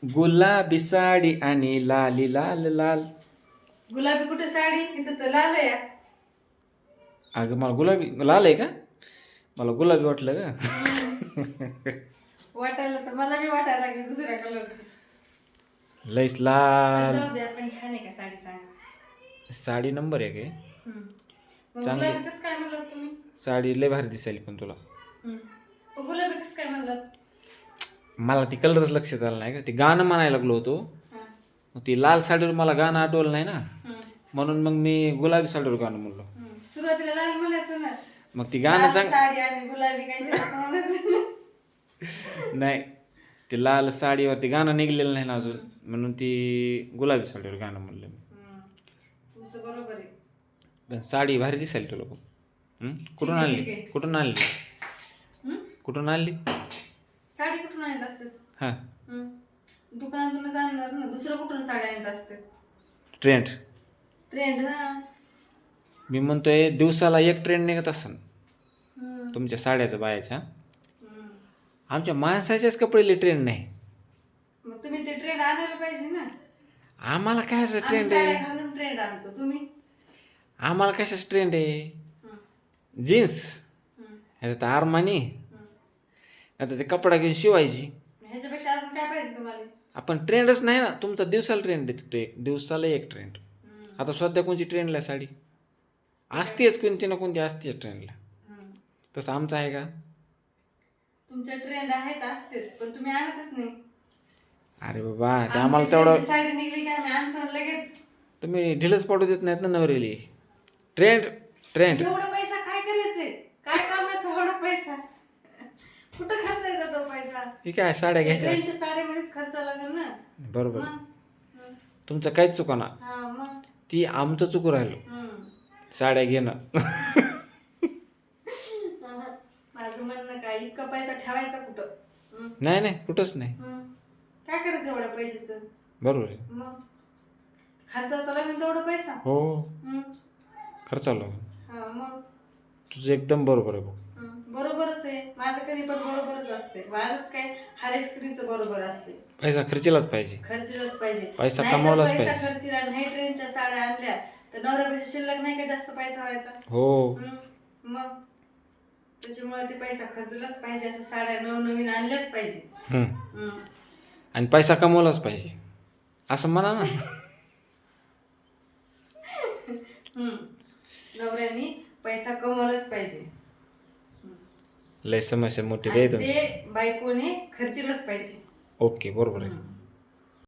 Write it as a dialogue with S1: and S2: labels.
S1: गुलाबी साडी आणि लाली लाल लाल.
S2: गुलाबी कुठे साडी इथं तर लाल आहे.
S1: अगं मला गुलाबी लाल आहे का? मला गुलाबी वाटलं का?
S2: वाटायला तर मला बी वाटायला लागली दुसऱ्या कलरची.
S1: लईच लाल.
S2: जाऊ दे, आपण छान आहे का साडी सांगा.
S1: साडी नंबर आहे काय?
S2: मग
S1: चांगली.
S2: गुलाबी कसं काय म्हणलात तुम्ही?
S1: साडी लय भारी दिसेल पण तुला.
S2: मग गुलाबी कसं काय म्हणलात?
S1: मला ती कलरच लक्षात आलं नाही का, ते गाणं म्हणायला लागलो होतो. मग ती लाल साडीवर मला गाणं आठवलं नाही ना, म्हणून मग मी गुलाबी साडीवर गाणं म्हणलो.
S2: सुरुवातीला लाल म्हणायचं ना.
S1: मग ती गाणं सांग.
S2: साडी आणि गुलाबी काही
S1: नाही, ते लाल साडीवरती गाणं निघलेलं नाही ना अजून, म्हणून ती गुलाबी साडीवर गाणं म्हणलं मी.
S2: तुमचं बरोबर आहे.
S1: पण साडी भारी दिसायला तुला. कुठून आणली? कुठून आणली? कुठून आणली
S2: साडी? कुठून आणत असतात?
S1: हां,
S2: दुकानातूनच आणणार ना, दुसरं कुठून साडी आणत असते?
S1: ट्रेंड.
S2: ट्रेंड हा.
S1: मी म्हणतोय दिवसाला एक ट्रेंड निघत असन तुमच्या साड्याचं बायाच्या. आमच्या माणसाच्याच कपडेले ट्रेंड नाही.
S2: मग तुम्ही ते ट्रेंड आणायला पाहिजे ना.
S1: आम्हाला काय असं
S2: आम्ही
S1: ट्रेंड
S2: साड्या
S1: आहे?
S2: घालून ट्रेंड आणतो, तुम्ही?
S1: आम्हाला कशाच ट्रेंड आहे? जीन्स, आता तर आरमानी, आता ते कपडा घेऊन शिवायची.
S2: ह्याच्यापेक्षा अजून काय पाहिजे तुम्हाला?
S1: आपण ट्रेंडच नाही ना. तुमचा दिवसाला ट्रेंड आहे, तो एक दिवसाला एक ट्रेंड. आता सध्या कोणची ट्रेंडला साडी असतेच, कोणती ना कोणती असतेच ट्रेंडला. तसं आमचं आहे का?
S2: तुमच्या ट्रेंड आहेत असते, पण तुम्ही आणतच नाही.
S1: अरे बाबा, ते आम्हाला तेवढं
S2: साडी निघली की आम्ही आणतो लगेच.
S1: तुम्ही ढिलच पडू देत नाहीत ना नवरेली. Trend trend.
S2: एवढा पैसा काय करायचंय? काय कामाचा एवढा पैसा? कुठं खर्चायचा तो पैसा?
S1: हे काय साड्या घ्यायच्या?
S2: ट्रेंडच्या साड्यामध्येच खर्च लागेल ना.
S1: बरोबर. तुमचं काहीच चुका ना.
S2: हा मग
S1: ती आमचं चुकू राहिलो साड्या घेणं.
S2: माझं म्हणणं काय, इतका पैसा ठेवायचा कुठं?
S1: नाही नाही, कुठंच नाही.
S2: काय करायचं एवढ्या पैशाचं?
S1: बरोबर आहे.
S2: मग खर्चाचा लागेल तेवढा पैसा.
S1: हो, खर्च आलो.
S2: हा मग
S1: तुझं एकदम बरोबर आहे भाऊ.
S2: बरोबरच आहे. माझं कधी पण बरोबरच असते. माझंच काय, हर एक स्त्रीचं बरोबर असते.
S1: पैसा खर्चीलाच पाहिजे.
S2: खर्चीलाच पाहिजे.
S1: पैसा
S2: नाही जर
S1: कमावलाच
S2: पैसा
S1: पाहिजे.
S2: खर्चीला नाही, ट्रेनच्या साड्या आणल्या तर नवऱ्यापेक्षा शिल्लक नाही का जास्त पैसा व्हायचा?
S1: हो,
S2: मग त्याच्यामुळे ते पैसा खर्चलाच पाहिजे. असं साड्या नवनवीन आणल्याच पाहिजे.
S1: आणि पैसा कमवलाच पाहिजे असं म्हणा ना.
S2: नवऱ्यानी पैसा कमवलाच पाहिजे.
S1: लय समस्या मोठी
S2: आणि
S1: आहे तुमची.
S2: ते बायकोने खर्चीलाच पाहिजे.
S1: ओके, बरोबर आहे.